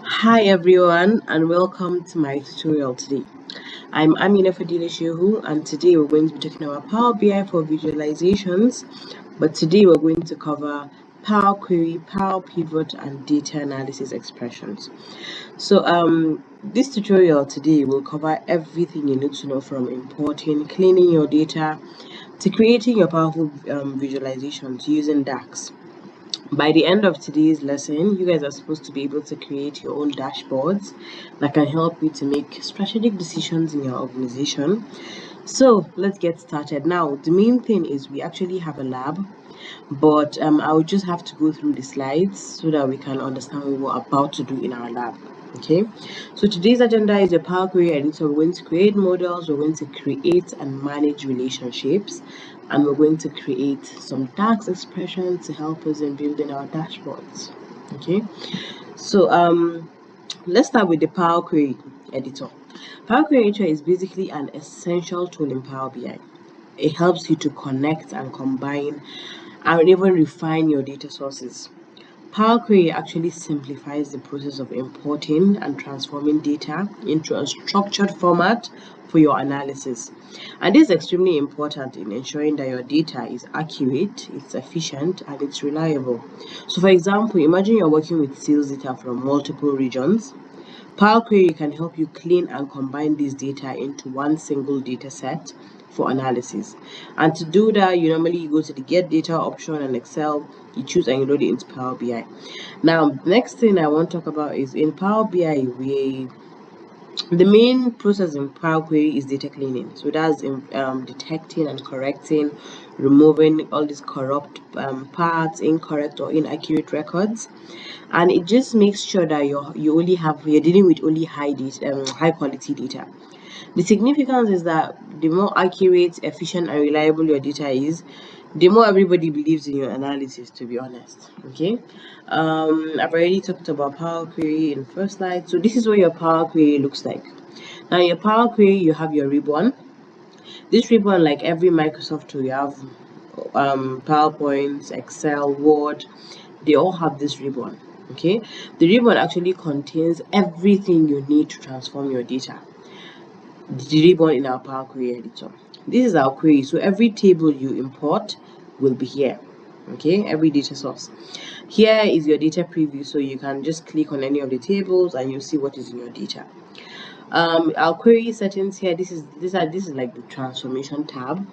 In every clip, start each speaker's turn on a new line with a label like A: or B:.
A: Hi everyone and welcome to my tutorial today. I'm Amina Fadila Shehu and today we're going to be talking about Power BI for visualizations, but today we're going to cover Power Query, Power Pivot and data analysis expressions. So this tutorial today will cover everything you need to know from importing, cleaning your data to creating your powerful visualizations using DAX. By the end of today's lesson, you guys are supposed to be able to create your own dashboards that can help you to make strategic decisions in your organization. So let's get started. Now, the main thing is we actually have a lab, but I will just have to go through the slides so that we can understand what we're about to do in our lab. Okay, so today's agenda is a Power Query editor. We're going to create models, we're going to create and manage relationships, and we're going to create some DAX expressions to help us in building our dashboards. Okay, so let's start with the Power Query editor. Power Query editor is basically an essential tool in Power BI. It helps you to connect and combine and even refine your data sources. Power Query actually simplifies the process of importing and transforming data into a structured format for your analysis. And this is extremely important in ensuring that your data is accurate, it's efficient, and it's reliable. So for example, imagine you're working with sales data from multiple regions. Power Query can help you clean and combine this data into one single data set for analysis. And to do that, you normally go to the Get Data option and Excel, you choose and you load it into Power BI. Now, next thing I want to talk about is in Power BI, the main process in Power Query is data cleaning. So that's detecting and correcting, removing all these corrupt parts, incorrect or inaccurate records, and it just makes sure that you're dealing with only high quality data. The significance is that the more accurate, efficient, and reliable your data is, the more everybody believes in your analysis, to be honest. Okay, I've already talked about Power Query in the first slide. So this is what your Power Query looks like. Now, your Power Query, you have your ribbon. This ribbon, like every Microsoft tool, you have PowerPoint, Excel, Word, they all have this ribbon. Okay, the ribbon actually contains everything you need to transform your data. The ribbon in our Power Query editor. This is our query, so every table you import will be here. Okay, every data source. Here is your data preview, so you can just click on any of the tables and you'll see what is in your data. Our query settings here, this is like the transformation tab.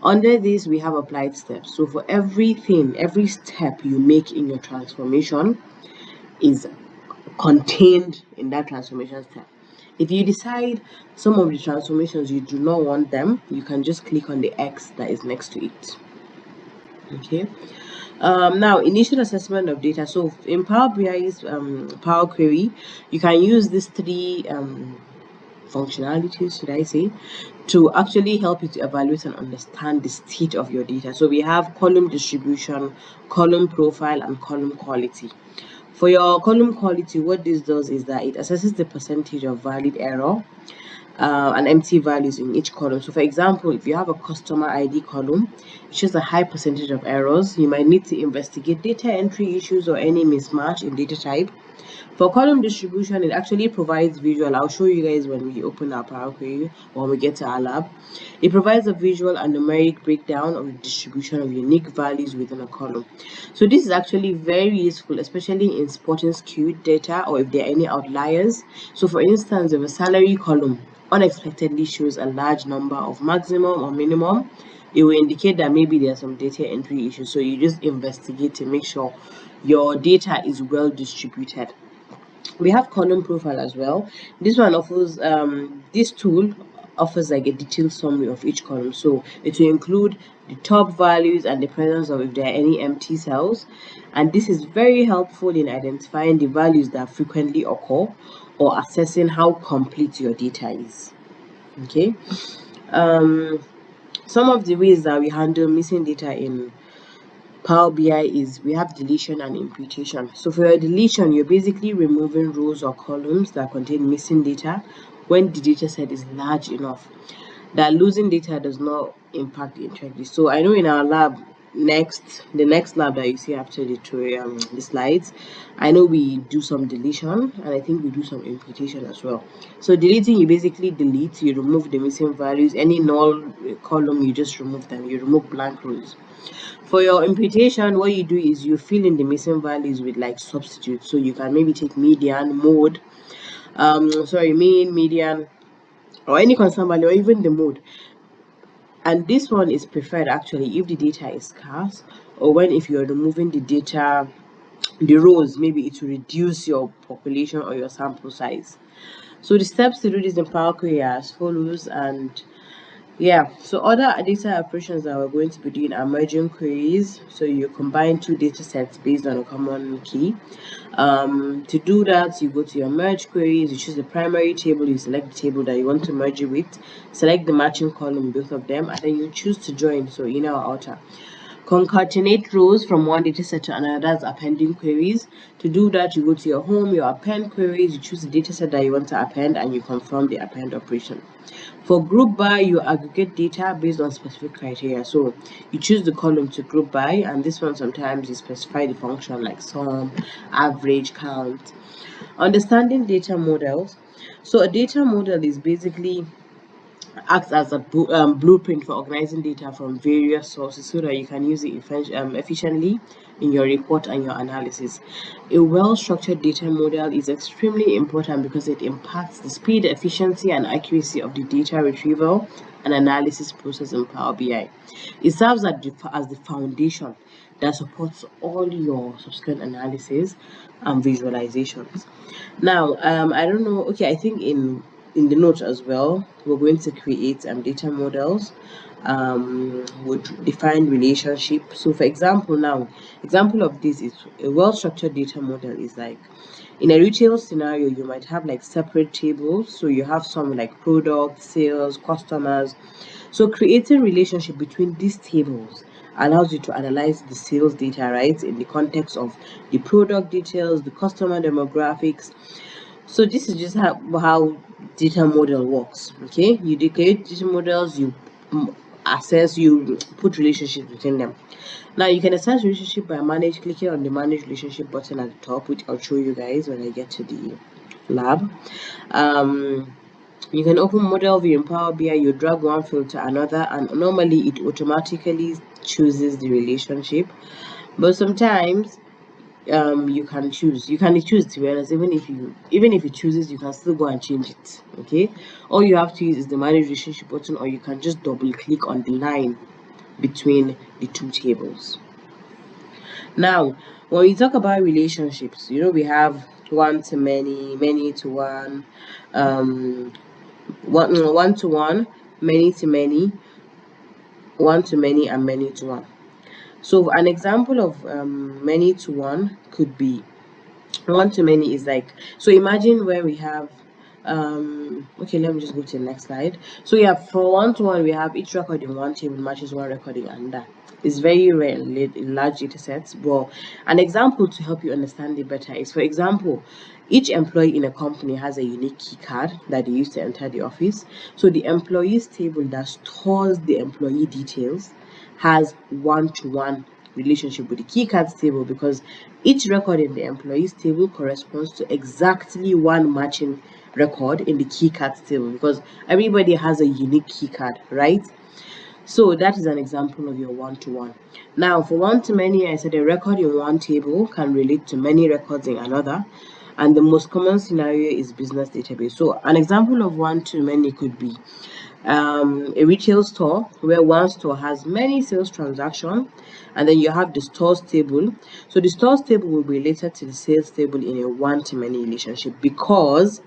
A: Under this we have applied steps. So for everything, every step you make in your transformation is contained in that transformation step. If you decide some of the transformations you do not want them, you can just click on the X that is next to it. Okay, now initial assessment of data. So in Power BI's Power Query, you can use these three functionalities, should I say, to actually help you to evaluate and understand the state of your data. So we have column distribution, column profile, and column quality. For your column quality, what this does is that it assesses the percentage of valid error and empty values in each column. So for example, if you have a customer ID column, it shows a high percentage of errors. You might need to investigate data entry issues or any mismatch in data type. For column distribution, it actually provides visual. I'll show you guys when we open our Power Query or when we get to our lab. It provides a visual and numeric breakdown of the distribution of unique values within a column. So this is actually very useful, especially in spotting skewed data or if there are any outliers. So for instance, if a salary column unexpectedly shows a large number of maximum or minimum, it will indicate that maybe there's some data entry issues. So you just investigate to make sure your data is well distributed. We have column profile as well. This one offers this tool offers like a detailed summary of each column, so it will include the top values and the presence of if there are any empty cells, and this is very helpful in identifying the values that frequently occur or assessing how complete your data is. Okay, some of the ways that we handle missing data in Power BI is we have deletion and imputation. So for your deletion, you're basically removing rows or columns that contain missing data when the data set is large enough that losing data does not impact the integrity. So I know in our lab, the next lab that you see after the slides, I know we do some deletion, and I think we do some imputation as well. So deleting, you basically delete, you remove the missing values. Any null column, you just remove them, you remove blank rows. For your imputation, what you do is you fill in the missing values with like substitutes. So you can maybe take median, mode, mean, median, or any constant value, or even the mode. And this one is preferred actually if the data is scarce, or if you're removing the data, the rows, maybe it will reduce your population or your sample size. So the steps to do this in Power Query are as follows. And yeah, so other data operations that we're going to be doing are merging queries. So you combine two data sets based on a common key. To do that, you go to your merge queries, you choose the primary table, you select the table that you want to merge it with, select the matching column, both of them, and then you choose to join, so inner or outer. Concatenate rows from one data set to another, that's appending queries. To do that, you go to your home, your append queries, you choose the data set that you want to append, and you confirm the append operation. For group by, you aggregate data based on specific criteria. So you choose the column to group by, and this one sometimes you specify the function like sum, average, count. Understanding data models. So a data model is basically acts as a blueprint for organizing data from various sources so that you can use it efficiently in your report and your analysis. A well-structured data model is extremely important because it impacts the speed, efficiency, and accuracy of the data retrieval and analysis process in Power BI. It serves as the foundation that supports all your subsequent analysis and visualizations. Now, I don't know. Okay, I think in the notes as well, we're going to create data models. Would define relationship. So, for example, example of this is a well-structured data model is like in a retail scenario, you might have like separate tables. So you have some like product, sales, customers. So creating relationship between these tables allows you to analyze the sales data, right, in the context of the product details, the customer demographics. So this is just how data model works. Okay, you create data models, you assess, you put relationships between them. Now you can assess relationship by clicking on the manage relationship button at the top, which I'll show you guys when I get to the lab. You can open model view in Power BI, you drag one field to another, and normally it automatically chooses the relationship. But sometimes you can choose to be honest. Even if it chooses, you can still go and change it. Okay, all you have to use is the manage relationship button, or you can just double click on the line between the two tables. Now when we talk about relationships, we have one to many, many to one, one to one, many to many, one to many, and many to one. So an example of many to one could be one to many is like, so imagine where we have okay, let me just go to the next slide. So yeah, for one to one, we have each record in one table matches one record in another. It's very rare in large data sets. Well, an example to help you understand it better is, for example, each employee in a company has a unique key card that they use to enter the office. So the employees table that stores the employee details has one-to-one relationship with the key cards table, because each record in the employees table corresponds to exactly one matching record in the key cards table, because everybody has a unique key card, right? So that is an example of your one-to-one. Now for one-to-many, I said a record in one table can relate to many records in another, and the most common scenario is business database. So an example of one-to-many could be a retail store where one store has many sales transactions, and then you have the stores table. So the stores table will be related to the sales table in a one-to-many relationship, because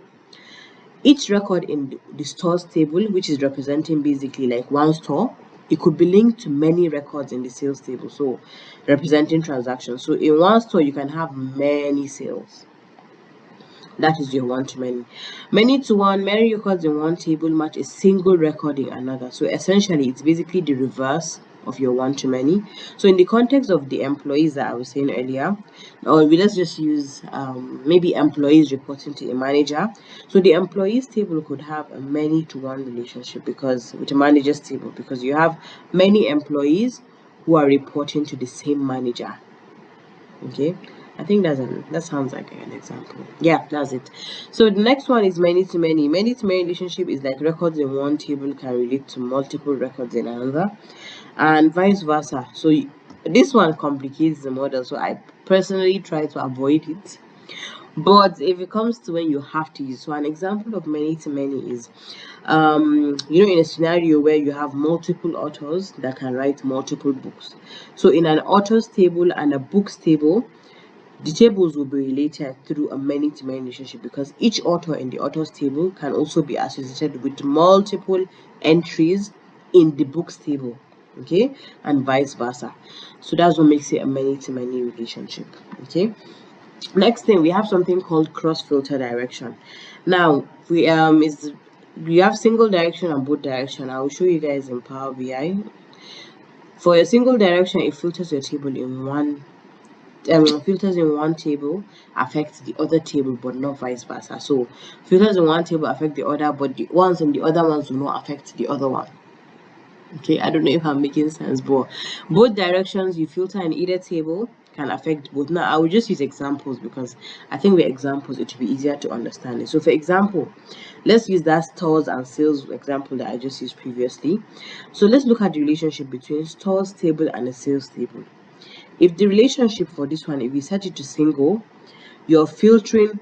A: each record in the stores table, which is representing basically like one store, it could be linked to many records in the sales table, so representing transactions. So in one store you can have many sales. That is your one-to-many. Many-to-one, many records in one table match a single record in another. So essentially, it's basically the reverse of your one-to-many. So in the context of the employees that I was saying earlier, or let's just use maybe employees reporting to a manager. So the employees table could have a many-to-one relationship with a manager's table, because you have many employees who are reporting to the same manager. Okay, I think that sounds like an example. Yeah, that's it. So the next one is many to many. Many to many relationship is like records in one table can relate to multiple records in another, and vice versa. So this one complicates the model, so I personally try to avoid it. But if it comes to when you have to use, so an example of many to many is in a scenario where you have multiple authors that can write multiple books. So in an authors table and a books table, the tables will be related through a many to many relationship, because each author in the authors table can also be associated with multiple entries in the books table. Okay, and vice versa. So that's what makes it a many to many relationship. Okay, next thing, we have something called cross filter direction. Now we have single direction and both direction. I will show you guys in Power BI. For a single direction, it filters your table in one filters in one table affect the other table, but not vice versa. So filters in one table affect the other, but the ones in the other ones will not affect the other one. Okay, I don't know if I'm making sense, but both directions you filter in either table can affect both. Now I will just use examples because I think with examples it will be easier to understand it. So for example, let's use that stores and sales example that I just used previously. So let's look at the relationship between stores table and a sales table. If the relationship for this one, if we set it to single, your filtering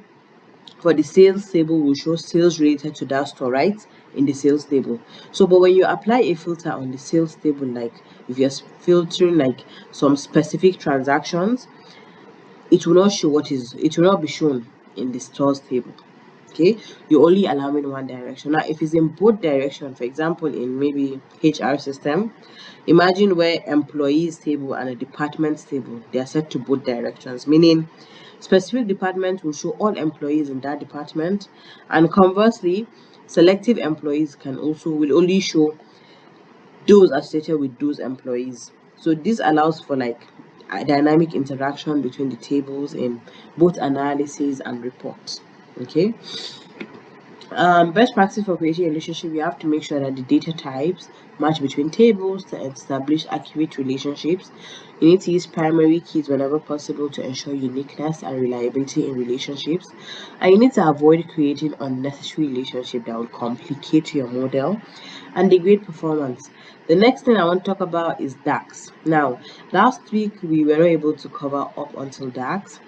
A: for the sales table will show sales related to that store, right, in the sales table. So but when you apply a filter on the sales table, like if you're filtering like some specific transactions, it will not show it will not be shown in the stores table. Okay, you're only allowing one direction. Now if it's in both direction, for example in maybe HR system, imagine where employees table and a departments table, they are set to both directions, meaning specific department will show all employees in that department, and conversely selective employees will only show those associated with those employees. So this allows for like a dynamic interaction between the tables in both analysis and reports. Okay, best practice for creating a relationship, you have to make sure that the data types match between tables to establish accurate relationships. You need to use primary keys whenever possible to ensure uniqueness and reliability in relationships, and you need to avoid creating unnecessary relationships that will complicate your model and degrade performance. The next thing I want to talk about is DAX. Now last week we were not able to cover up until DAX,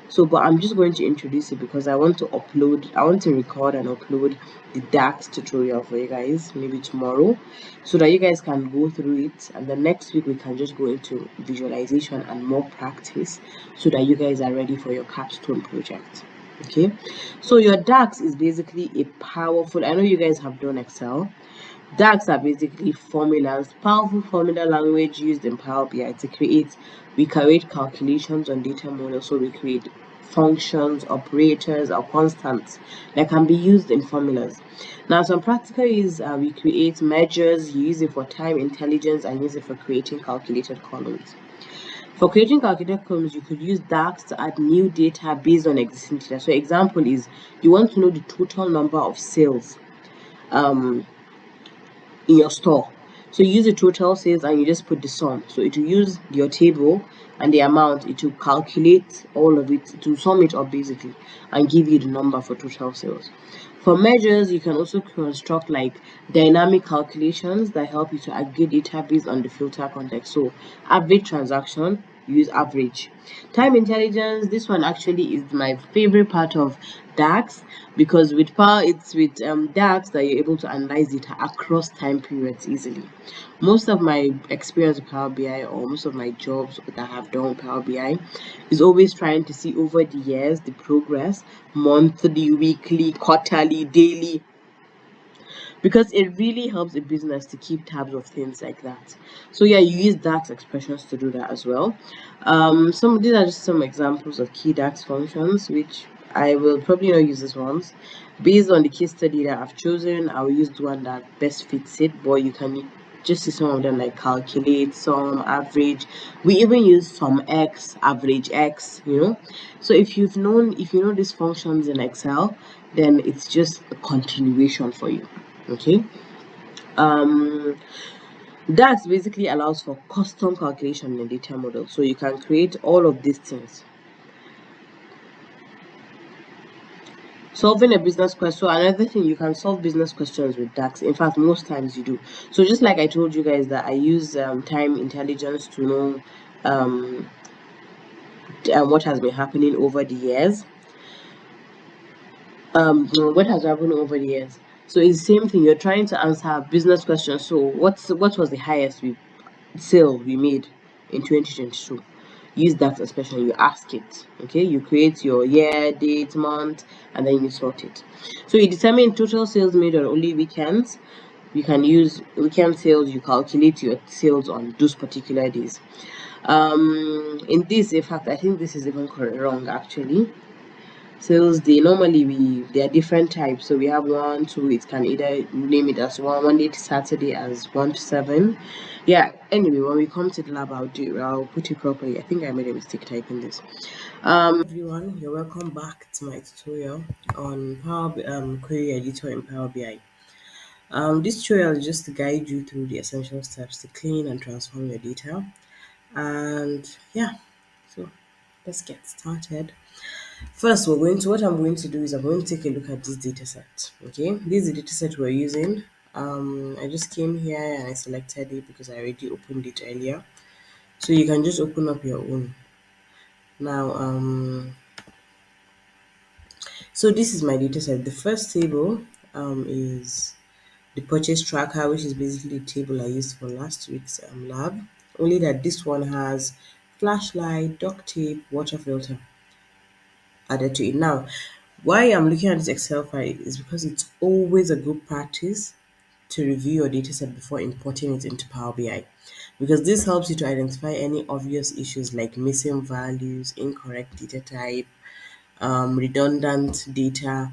A: so but I'm just going to introduce it because I want to record and upload the DAX tutorial for you guys maybe tomorrow, so that you guys can go through it, and the next week we can just go into visualization and more practice so that you guys are ready for your capstone project. Okay, so your DAX is basically a powerful, I know you guys have done Excel. DAX are basically formulas, powerful formula language used in Power BI to create, we create calculations on data models. So we create functions, operators, or constants that can be used in formulas. Now some practical is we create measures, use it for time intelligence, and use it for creating calculated columns. For creating calculated columns, you could use DAX to add new data based on existing data. So example is you want to know the total number of sales in your store. So you use the total sales and you just put the sum. So it will use your table and the amount, it will calculate all of it to sum it up basically and give you the number for total sales. For measures, you can also construct like dynamic calculations that help you to aggregate data based on the filter context. So average transaction, use average. Time intelligence, this one actually is my favorite part of DAX, because with DAX that you're able to analyze data across time periods easily. Most of my experience with Power BI, or most of my jobs that I have done with Power BI, is always trying to see over the years the progress, monthly, weekly, quarterly, daily, because it really helps a business to keep tabs of things like that. So yeah, you use DAX expressions to do that as well. These are just some examples of key DAX functions, which I will probably not use these ones. Based on the case study that I've chosen, I will use the one that best fits it, but you can just see some of them like calculate, sum, average. We even use sum x, average x, so if you know these functions in Excel, then it's just a continuation for you. Okay, That basically allows for custom calculation in a data model. So you can create all of these things. Solving a business question. So another thing, you can solve business questions with DAX. In fact, most times you do. So just like I told you guys that I use time intelligence to know what has been happening over the years. What has happened over the years. So it's the same thing. You're trying to answer a business question. So what was the highest sale we made in 2022? Use that expression. You ask it. Okay. You create your year, date, month, and then you sort it. So you determine total sales made on only weekends. You can use weekend sales. You calculate your sales on those particular days. In this, in fact, I think this is even wrong actually. Sales day, normally there are different types. So we have 1, 2. It can either name it as Monday to Saturday as 1 to 7. Yeah. Anyway, when we come to the lab, I'll put it properly. I think I made a mistake typing this. Everyone, you're welcome back to my tutorial on Query Editor in Power BI. This tutorial is just to guide you through the essential steps to clean and transform your data. And yeah, so let's get started. First, what I'm going to do is I'm going to take a look at this data set. Okay, this is the data set we're using. I just came here and I selected it because I already opened it earlier. So you can just open up your own. Now, so this is my data set. The first table is the purchase tracker, which is basically the table I used for last week's lab. Only that this one has flashlight, duct tape, water filter added to it. Now, why I'm looking at this Excel file is because it's always a good practice to review your dataset before importing it into Power BI, because this helps you to identify any obvious issues like missing values, incorrect data type, redundant data,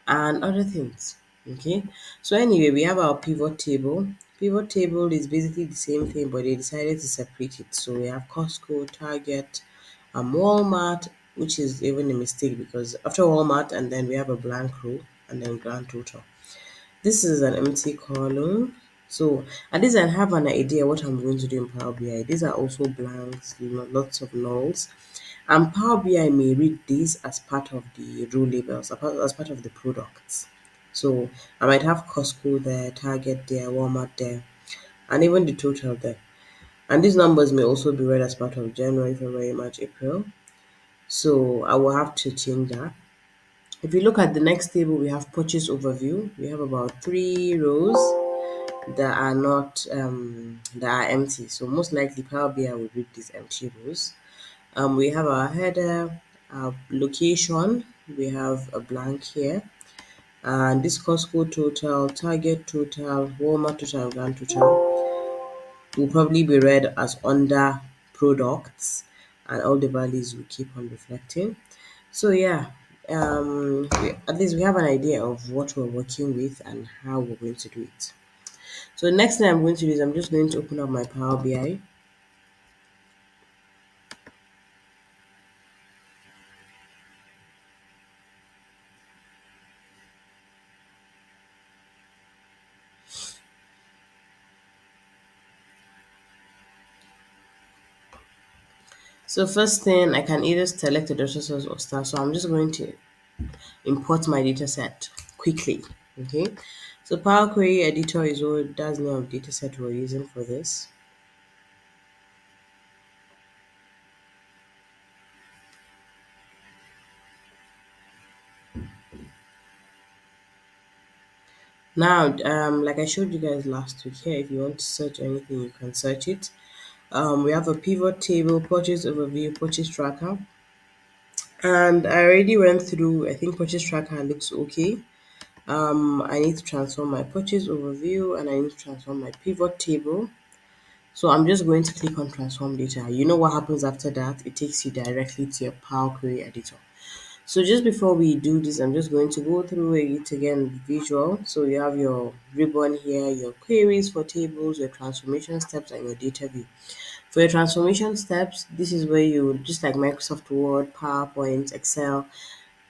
A: and other things. Okay, so anyway, we have our pivot table. Pivot table is basically the same thing, but they decided to separate it. So we have Costco, Target, Walmart, which is even a mistake because after Walmart and then we have a blank row and then grand total. This is an empty column. So at least I have an idea what I'm going to do in Power BI. These are also blanks, lots of nulls. And Power BI may read these as part of the row labels, as part of the products. So I might have Costco there, Target there, Walmart there, and even the total there. And these numbers may also be read as part of January, February, March, April. So I will have to change that. If you look at the next table, we have purchase overview. We have about 3 rows that are not that are empty. So most likely Power BI will read these empty rows. We have our header, our location. We have a blank here, and this Costco total, Target total, Walmart total, and grand total will probably be read as under products, and all the values will keep on reflecting. So yeah, at least we have an idea of what we're working with and how we're going to do it. So the next thing I'm going to do is I'm just going to open up my Power BI. So first thing, I can either select a data source or star. So I'm just going to import my data set quickly. Okay. So Power Query Editor is what that's the name of data set we're using for this. Now, like I showed you guys last week here, if you want to search anything, you can search it. We have a pivot table, purchase overview, purchase tracker. And I already went through, I think purchase tracker looks okay. I need to transform my purchase overview and I need to transform my pivot table. So I'm just going to click on transform data. You know what happens after that? It takes you directly to your Power Query editor. So just before we do this, I'm just going to go through it again visual. So you have your ribbon here, your queries for tables, your transformation steps, and your data view. For your transformation steps, this is where you, just like Microsoft Word, PowerPoint, Excel,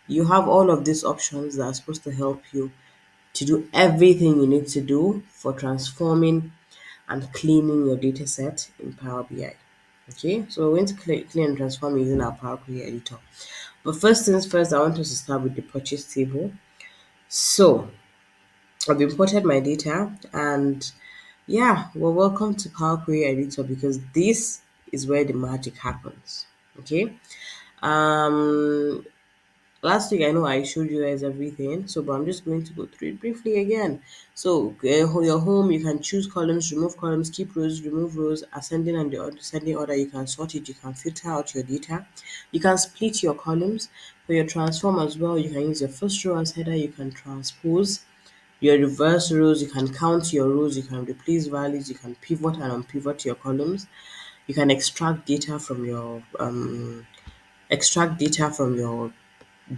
A: you have all of these options that are supposed to help you to do everything you need to do for transforming and cleaning your data set in Power BI. Okay, so we're going to clean and transform using our Power Query editor. But first things first, I want us to start with the purchase table. So I've imported my data, and yeah, well, welcome to Power Query Editor, because this is where the magic happens. Okay. Um, Last week I know I showed you guys everything, so but I'm just going to go through it briefly again. So your home, you can choose columns, remove columns, keep rows, remove rows, ascending and the descending order. You can sort it, you can filter out your data, you can split your columns. For your transform as well, you can use your first row as header, you can transpose your reverse rows, you can count your rows, you can replace values, you can pivot and unpivot your columns, you can extract data from your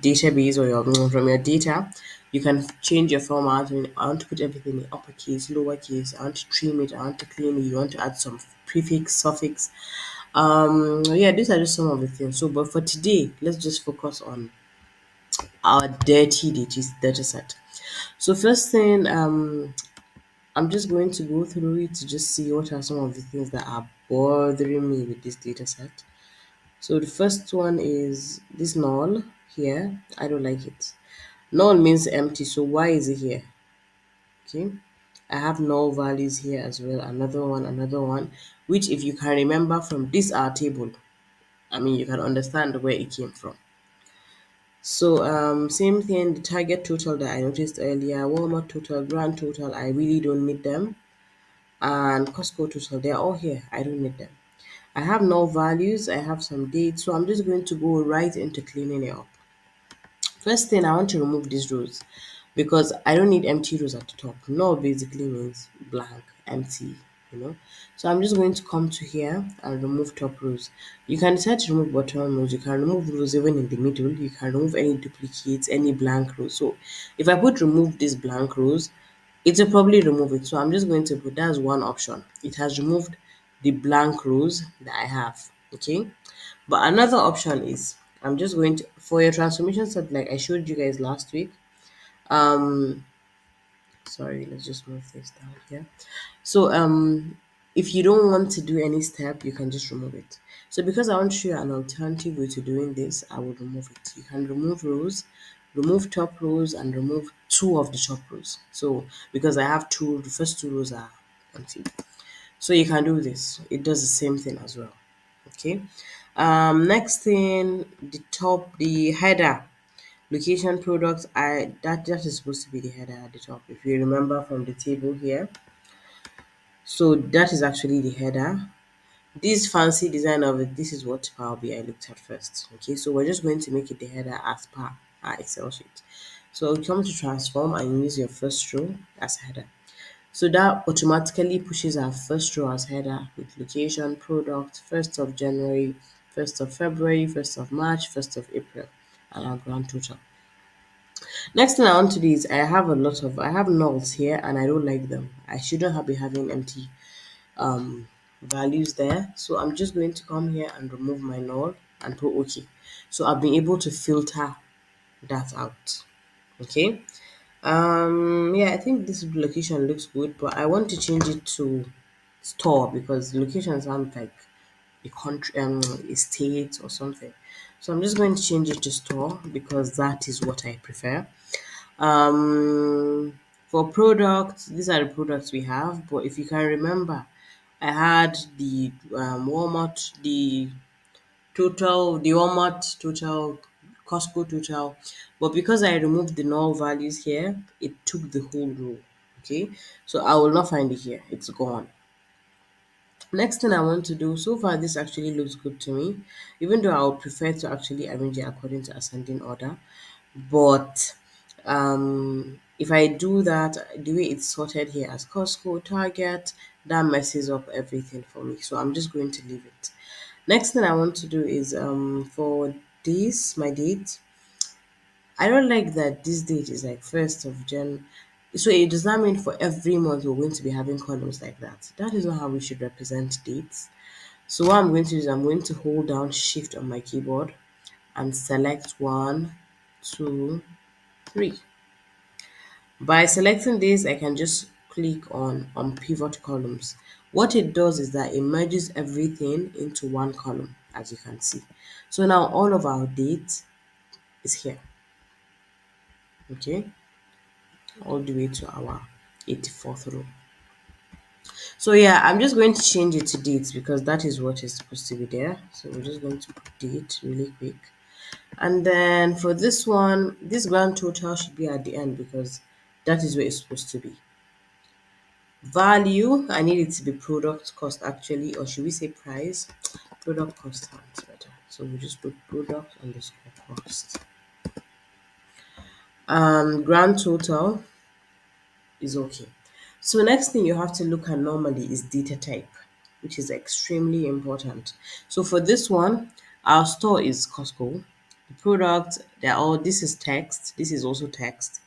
A: database or from your data. You can change your format. I want to put everything in uppercase, lowercase. I want to trim it. I want to clean it. You want to add some prefix, suffix. Yeah, these are just some of the things. So, but for today, let's just focus on our dirty data set. So, first thing, I'm just going to go through it to just see what are some of the things that are bothering me with this data set. So the first one is this null here. I don't like it. Null means empty, so why is it here? Okay. I have null values here as well. Another one, which if you can remember from this our table, I mean you can understand where it came from. So same thing, the target total that I noticed earlier, Walmart total, grand total, I really don't need them. And Costco total, they're all here. I don't need them. I have null values, I have some dates, so I'm just going to go right into cleaning it up. First thing, I want to remove these rows because I don't need empty rows at the top. Null basically means blank, empty, you know. So I'm just going to come to here and remove top rows. You can decide to remove bottom rows. You can remove rows even in the middle. You can remove any duplicates, any blank rows. So if I put remove these blank rows, it will probably remove it. So I'm just going to put that's one option. It has removed the blank rows that I have. Okay. But another option is I'm just going to for your transformation step like I showed you guys last week. Um Sorry, let's just move this down here. So if you don't want to do any step, you can just remove it. So because I want to show you an alternative way to doing this, I will remove it. You can remove rows, remove top rows, and remove two of the top rows. So because I have two, the first two rows are empty. So you can do this. It does the same thing as well. Okay. Next thing, the header, location products. That is supposed to be the header at the top. If you remember from the table here, so that is actually the header. This fancy design of it, this is what Power BI looked at first. Okay, so we're just going to make it the header as per our Excel sheet. So come to transform and use your first row as header. So that automatically pushes our first row as header with location, product, 1st of January, 1st of February, 1st of March, 1st of April, and our grand total. Next thing I want to do is I have nulls here and I don't like them. I shouldn't have been having empty values there. So I'm just going to come here and remove my null and put OK. So I've been able to filter that out. Okay. Yeah, I think this location looks good, but I want to change it to store because location sounds like a country, a state or something. So I'm just going to change it to store because that is what I prefer. For products, these are the products we have, but if you can remember, I had the Walmart total, Costco total, but because I removed the null values here, it took the whole row. Okay, so I will not find it here, it's gone. Next thing I want to do, so far this actually looks good to me, even though I would prefer to actually arrange it according to ascending order. But if I do that, the way it's sorted here as Costco, Target, that messes up everything for me. So I'm just going to leave it. Next thing I want to do is for this, my date, I don't like that this date is like 1st of Jan. So it does not mean for every month we're going to be having columns like that. That is not how we should represent dates. So what I'm going to do is I'm going to hold down shift on my keyboard and select 1, 2, 3. By selecting this, I can just click on pivot columns. What it does is that it merges everything into one column, as you can see. So now all of our date is here, okay, all the way to our 84th row. So yeah, I'm just going to change it to dates because that is what is supposed to be there. So we're just going to put date really quick. And then for this one, this grand total should be at the end because that is where it's supposed to be. Value, I need it to be product cost actually, or should we say price? Product cost sounds better. So we just put product underscore cost. Grand total is okay. So next thing you have to look at normally is data type, which is extremely important. So for this one, our store is Costco. The product, they're all, this is text, this is also text.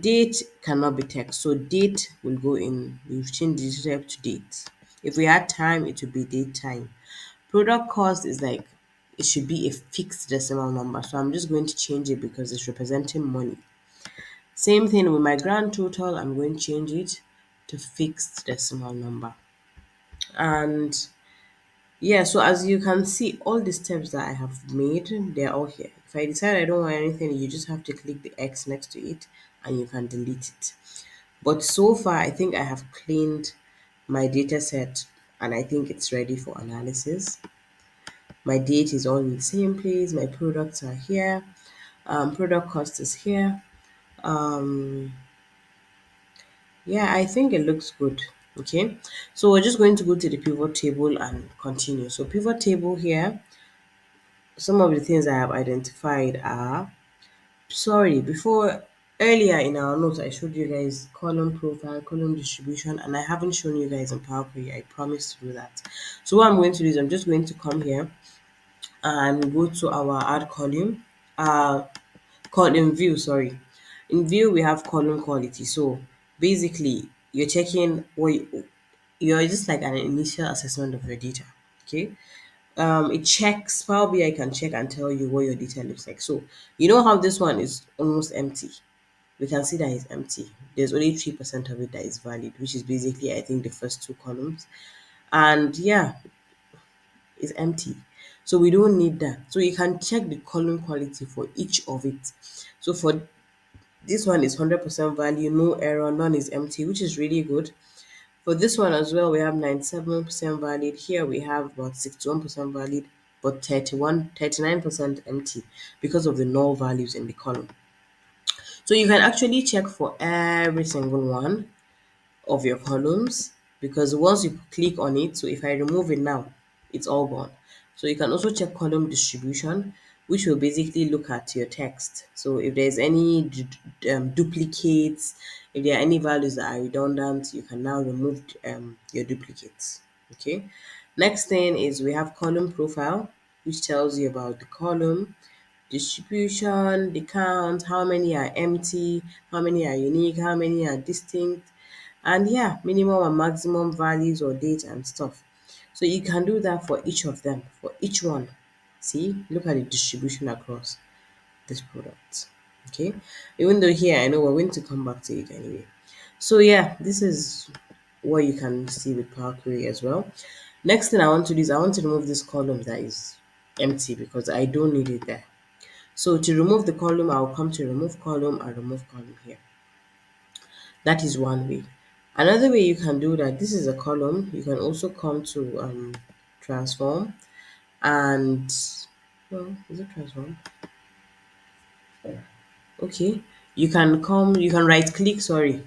A: Date cannot be text, so date will go in. We've changed the data type to date. If we had time, it would be date time. Product cost is like, it should be a fixed decimal number. So I'm just going to change it because it's representing money. Same thing with my grand total, I'm going to change it to fixed decimal number. And yeah, so as you can see, all the steps that I have made, they're all here. If I decide I don't want anything, you just have to click the X next to it and you can delete it. But so far, I think I have cleaned my data set and I think it's ready for analysis. My date is all in the same place. My products are here. Product cost is here. Um, yeah, I think it looks good. Okay, so we're just going to go to the pivot table and continue. So pivot table here, some of the things I have identified are, sorry, before earlier in our notes, I showed you guys column profile, column distribution, and I haven't shown you guys in Power Query. I promised to do that. So what I'm going to do is I'm just going to come here and go to our add column, in view, sorry. In view, we have column quality. So basically, you're checking what you're just like an initial assessment of your data. Okay. It checks, Power BI can check and tell you what your data looks like. So you know how this one is almost empty. We can see that it's empty. There's only 3% of it that is valid, which is basically I think the first two columns. And yeah, it's empty. So we don't need that. So you can check the column quality for each of it. So for this one is 100% value, no error, none is empty, which is really good. For this one as well, we have 97% valid. Here we have about 61% valid, but 39% empty because of the null values in the column. So you can actually check for every single one of your columns because once you click on it, so if I remove it now, it's all gone. So you can also check column distribution, which will basically look at your text. So if there's any duplicates, if there are any values that are redundant, you can now remove your duplicates. Okay. Next thing is we have column profile, which tells you about the column distribution, the count, how many are empty, how many are unique, how many are distinct, and yeah, minimum and maximum values or date and stuff. So you can do that for each of them, for each one. See, look at the distribution across this product. Okay, even though here I know we're going to come back to it anyway. So yeah, this is what you can see with Power Query as well. Next thing I want to do is I want to remove this column that is empty because I don't need it there. So to remove the column, I'll come to remove column and remove column here. That is one way. Another way you can do that, this is a column. You can also come to transform and, well, is it transform? Okay. You can right click, sorry,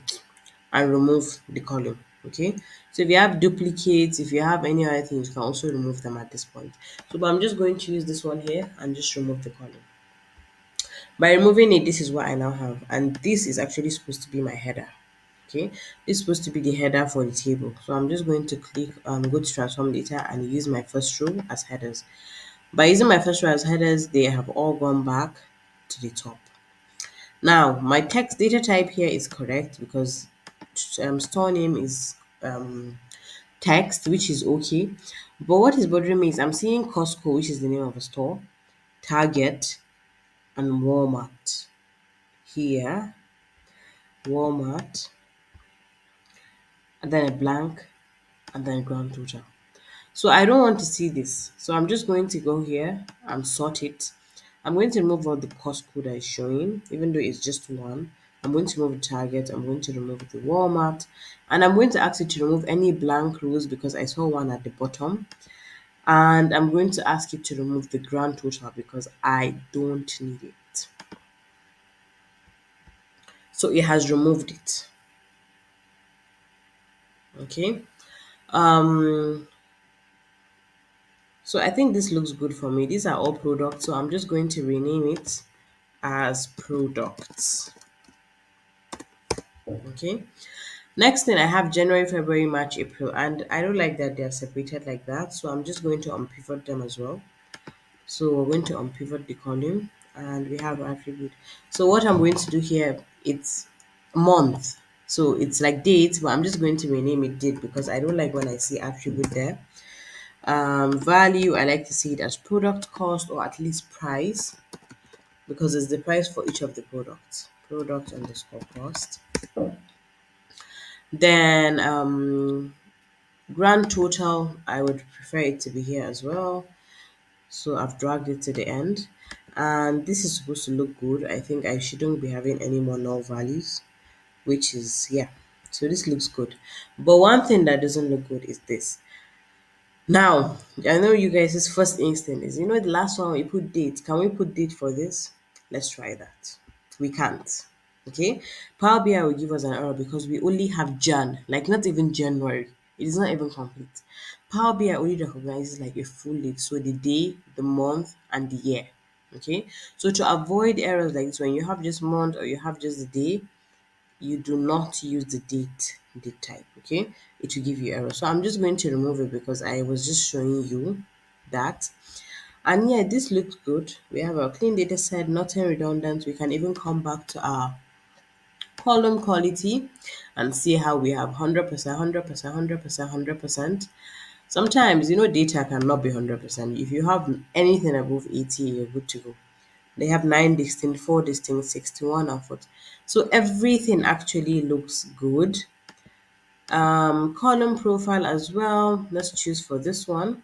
A: and remove the column. Okay. So if you have duplicates, if you have any other things, you can also remove them at this point. So but I'm just going to use this one here and just remove the column. By removing it, this is what I now have. And this is actually supposed to be my header. Okay, this is supposed to be the header for the table. So I'm just going to click go to transform data and use my first row as headers. By using my first row as headers, they have all gone back to the top. Now my text data type here is correct because store name is text, which is okay. But what is bothering me is I'm seeing Costco, which is the name of a store, Target, and Walmart here. Walmart, and then a blank, and then grand total. So I don't want to see this. So I'm just going to go here and sort it. I'm going to remove all the cost code that is showing, even though it's just one. I'm going to remove the target. I'm going to remove the Walmart. And I'm going to ask you to remove any blank rows because I saw one at the bottom. And I'm going to ask you to remove the grand total because I don't need it. So it has removed it. Okay. Um, so I think this looks good for me. These are all products. So I'm just going to rename it as products. Okay. Next thing I have January, February, March, April, and I don't like that they are separated like that. So I'm just going to unpivot them as well. So we're going to unpivot the column and we have attribute. So what I'm going to do here, it's month. So it's like date, but I'm just going to rename it date because I don't like when I see attribute there. Value, I like to see it as product cost or at least price because it's the price for each of the products. Product underscore cost. Then grand total, I would prefer it to be here as well. So I've dragged it to the end. And this is supposed to look good. I think I shouldn't be having any more null values, which is, yeah. So this looks good. But one thing that doesn't look good is this. Now, I know you guys' first instinct is, the last one we put date. Can we put date for this? Let's try that. We can't. Okay. Power BI will give us an error because we only have Jan, like not even January. It is not even complete. Power BI only recognizes like a full date, so the day, the month, and the year. Okay. So to avoid errors like this, when you have just month or you have just the day, you do not use the date type. Okay, it will give you error. So I'm just going to remove it because I was just showing you that. And yeah, this looks good. We have our clean data set, nothing redundant. We can even come back to our column quality and see how we have 100%, 100%, 100%, 100%. Sometimes data cannot be 100%. If you have anything above 80, you're good to go. They have 9 distinct, 4 distinct, 61 and 40. So everything actually looks good. Column profile as well. Let's choose for this one.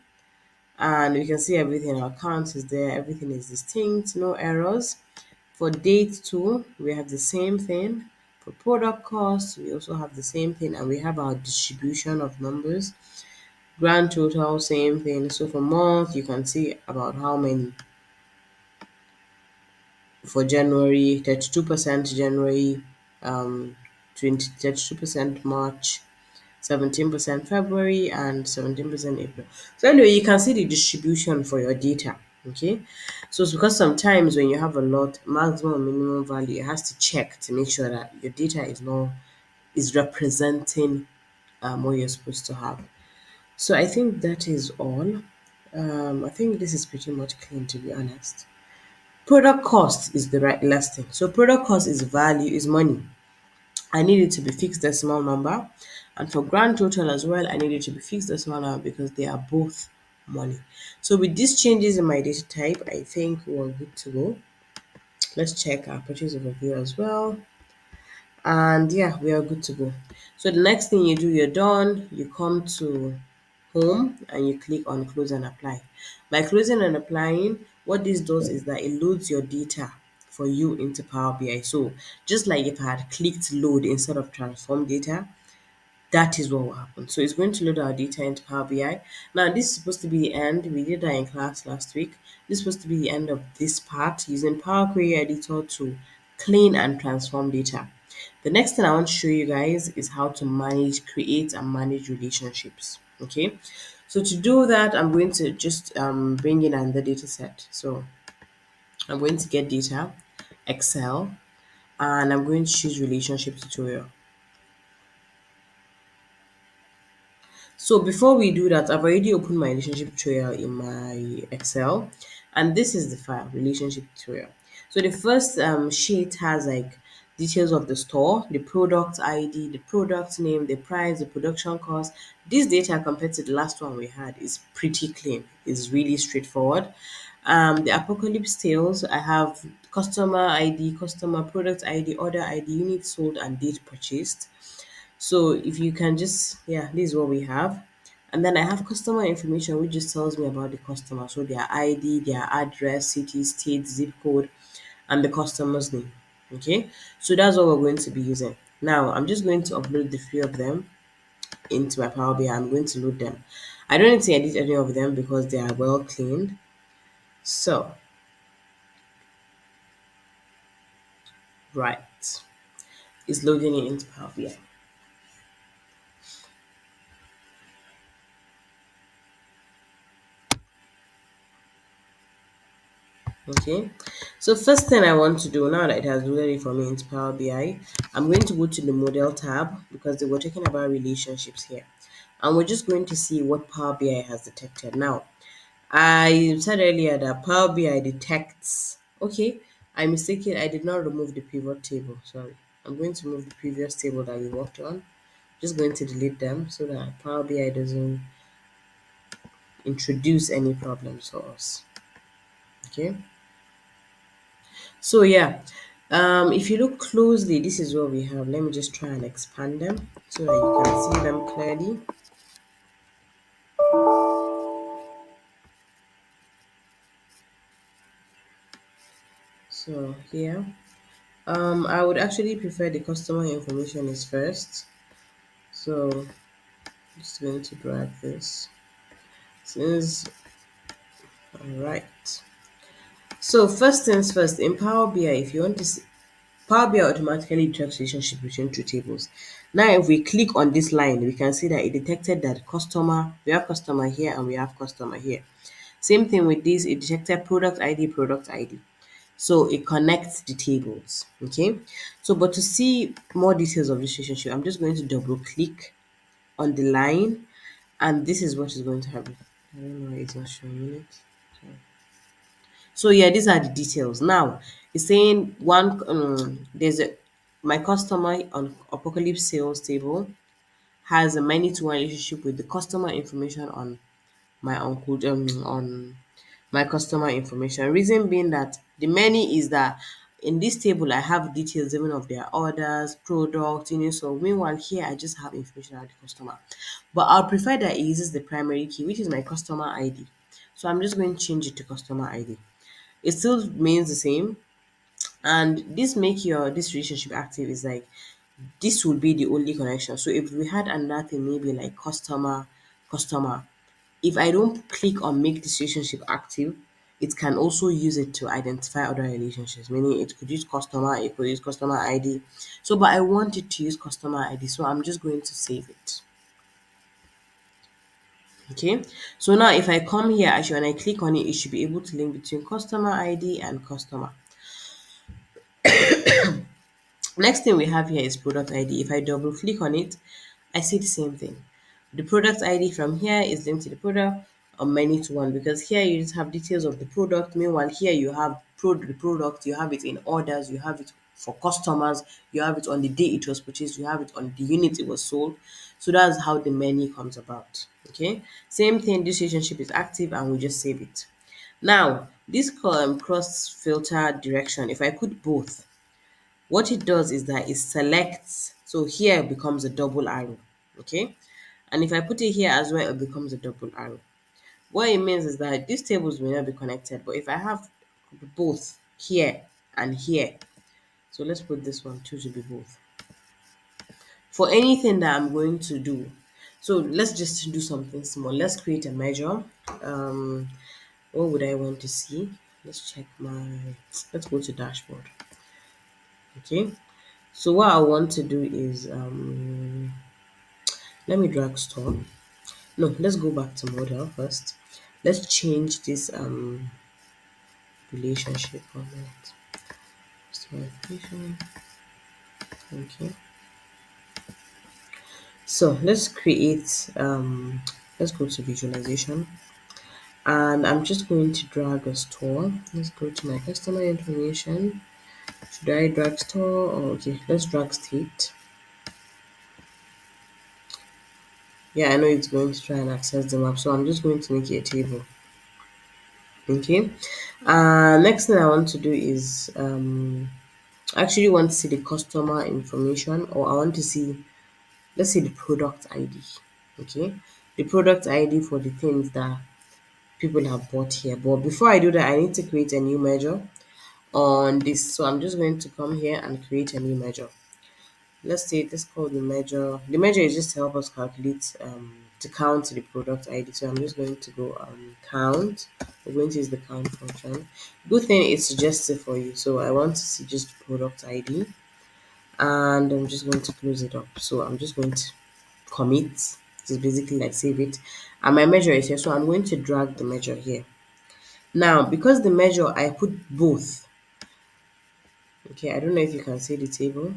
A: And we can see everything. Our count is there. Everything is distinct. No errors. For date too, we have the same thing. For product cost, we also have the same thing. And we have our distribution of numbers. Grand total, same thing. So for month, you can see about how many. For January, 32% January, 32% March, 17% February, and 17% April. So anyway, you can see the distribution for your data. Okay, so it's because sometimes when you have a lot, maximum and minimum value, it has to check to make sure that your data is representing what you're supposed to have. So I think that is all. I think this is pretty much clean, to be honest. Product cost is the right last thing. So product cost is value, is money. I need it to be fixed decimal number. And for grand total as well, I need it to be fixed decimal number because they are both money. So with these changes in my data type, I think we're good to go. Let's check our purchase overview as well. And yeah, we are good to go. So the next thing you do, you're done, you come to home and you click on close and apply. By closing and applying, what this does is that it loads your data for you into Power BI. So just like if I had clicked load instead of transform data, that is what will happen. So it's going to load our data into Power BI. Now this is supposed to be the end. We did that in class last week. This is supposed to be the end of this part using Power Query Editor to clean and transform data. The next thing I want to show you guys is how to create and manage relationships. Okay, so to do that, I'm going to just bring in another data set. So I'm going to get data, Excel, and I'm going to choose relationship tutorial. So before we do that, I've already opened my relationship tutorial in my Excel, and this is the file, relationship tutorial. So the first sheet has like details of the store, the product ID, the product name, the price, the production cost. This data compared to the last one we had is pretty clean. It's really straightforward. The apocalypse tales, I have customer ID, customer product ID, order ID, unit sold, and date purchased. So if you can just, yeah, this is what we have. And then I have customer information, which just tells me about the customer. So their ID, their address, city, state, zip code, and the customer's name. Okay, so that's what we're going to be using. Now I'm just going to upload the three of them into my Power BI. I'm going to load them. I don't need to edit any of them because they are well cleaned. So, right, it's loading it into Power BI. Okay, so first thing I want to do now that it has loaded it for me into Power BI, I'm going to go to the model tab because they were talking about relationships here. And we're just going to see what Power BI has detected. Now, I said earlier that Power BI detects, okay, I mistaken, I did not remove the pivot table, sorry. I'm going to remove the previous table that we worked on. Just going to delete them so that Power BI doesn't introduce any problems for us. Okay. So yeah, if you look closely, this is what we have. Let me just try and expand them so that you can see them clearly. So here, I would actually prefer the customer information is first. So just going to drag this. Since all right. So first things first, in Power BI, if you want to see, Power BI automatically detects relationship between two tables. Now, if we click on this line, we can see that it detected that customer, we have customer here and we have customer here. Same thing with this, it detected product ID, product ID. So it connects the tables. Okay. So, but to see more details of this relationship, I'm just going to double click on the line, and this is what is going to happen. I don't know why it's not showing it. So yeah, these are the details. Now it's saying one there's a my customer on Apocalypse sales table has a many to one relationship with the customer information on my uncle on my customer information. Reason being that the many is that in this table I have details even of their orders, product, so meanwhile here I just have information about the customer. But I'll prefer that it uses the primary key, which is my customer ID. So I'm just going to change it to customer ID. It still remains the same, and this make your this relationship active is like this would be the only connection. So if we had another thing, maybe like customer, if I don't click on make this relationship active, it can also use it to identify other relationships, meaning it could use customer, it could use customer ID. So but I want it to use customer ID, so I'm just going to save it. Okay, so now if I come here actually and I click on it, it should be able to link between customer ID and customer. Next thing we have here is product ID. If I double click on it, I see the same thing. The product ID from here is linked to the product on many to one, because here you just have details of the product. Meanwhile, here you have the product, you have it in orders, you have it for customers, you have it on the day it was purchased, you have it on the unit it was sold. So that's how the menu comes about. Okay, same thing, this relationship is active and we just save it. Now, this cross filter direction, if I put both, what it does is that it selects, so here it becomes a double arrow, okay? And if I put it here as well, it becomes a double arrow. What it means is that these tables may not be connected, but if I have both here and here, so let's put this one too to be both. For anything that I'm going to do, so let's just do something small. Let's create a measure. Um, what would I want to see? Let's check let's go to dashboard. Okay, so what I want to do is let me drag store. No, let's go back to model first. Let's change this relationship on it. Okay. So let's create let's go to visualization, and I'm just going to drag a store. Let's go to my customer information. Should I drag store? Oh, okay, let's drag state. Yeah, I know it's going to try and access the map, so I'm just going to make it a table. Okay. Next thing I want to do is I actually want to see the customer information, or I want to see, let's say the product ID. Okay, the product ID for the things that people have bought here. But before I do that, I need to create a new measure on this. So I'm just going to come here and create a new measure. Let's say this called the measure. The measure is just to help us calculate to count the product ID. So I'm just going to go count. We're going to use the count function. Good thing it's suggested for you. So I want to see just product ID, and I'm just going to close it up. So I'm just going to commit. It's basically like save it, and my measure is here. So I'm going to drag the measure here. Now, because the measure I put both. Okay, I don't know if you can see the table.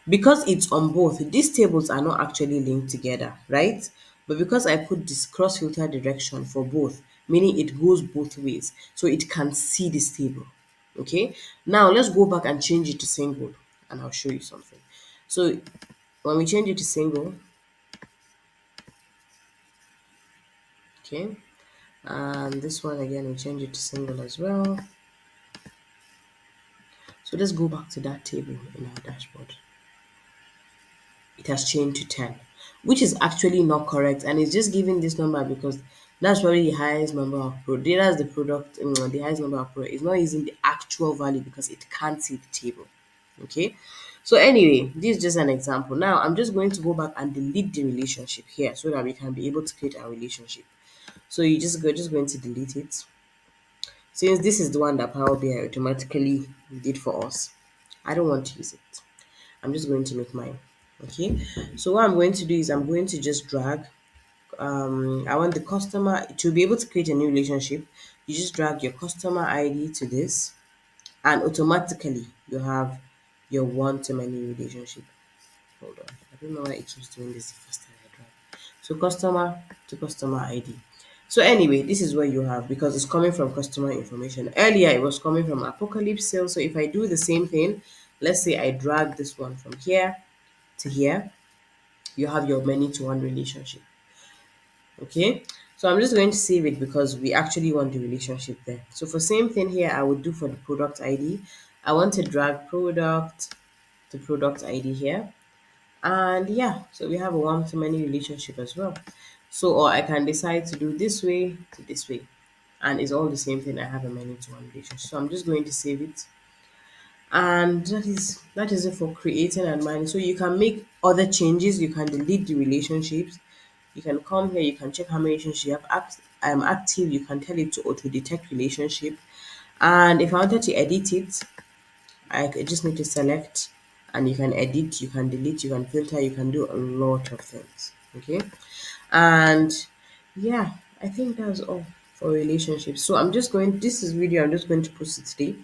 A: Because it's on both, these tables are not actually linked together, right? But because I put this cross filter direction for both, meaning it goes both ways, so it can see this table. Okay, now let's go back and change it to single, and I'll show you something. So when we change it to single, okay, and this one again, we change it to single as well. So let's go back to that table in our dashboard. It has changed to 10, which is actually not correct, and it's just giving this number because that's probably the highest number of that's the product, the highest number of it's not using the actual value because it can't see the table. Okay, so anyway, this is just an example. Now I'm just going to go back and delete the relationship here so that we can be able to create our relationship. So you just going to delete it, since this is the one that Power BI automatically did for us. I don't want to use it. I'm just going to make mine. Okay, so what I'm going to do is I'm going to just drag. I want the customer to be able to create a new relationship. You just drag your customer ID to this, and automatically you have your one-to-many relationship. Hold on, I don't know why it keeps doing this the first time I drag. So customer to customer ID. So anyway, this is what you have because it's coming from customer information. Earlier it was coming from Apocalypse sales. So if I do the same thing, let's say I drag this one from here to here, you have your many to one relationship. Okay, so I'm just going to save it because we actually want the relationship there. So for same thing here, I would do for the product ID. I want to drag product to product ID here, and yeah, so we have a one to many relationship as well. So or I can decide to do this way to this way, and it's all the same thing. I have a many to one relationship. So I'm just going to save it, and that is it for creating and managing. So you can make other changes. You can delete the relationships. You can come here, you can check how many relationships you have active. You can tell it to auto detect relationship, and if I wanted to edit it, just need to select, and you can edit, you can delete, you can filter, you can do a lot of things. Okay, and yeah, I think that's all for relationships. So I'm just going, this is video I'm just going to post it today.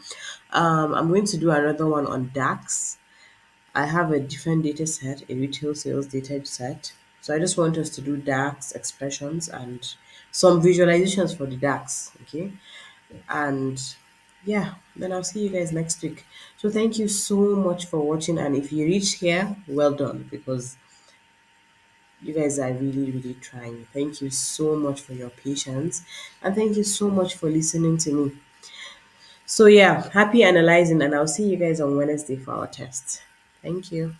A: I'm going to do another one on DAX. I have a different data set, a retail sales data set. So I just want us to do DAX expressions and some visualizations for the DAX. Okay. And yeah, then I'll see you guys next week. So thank you so much for watching. And if you reached here, well done, because you guys are really, really trying. Thank you so much for your patience. And thank you so much for listening to me. So yeah, happy analyzing, and I'll see you guys on Wednesday for our test. Thank you.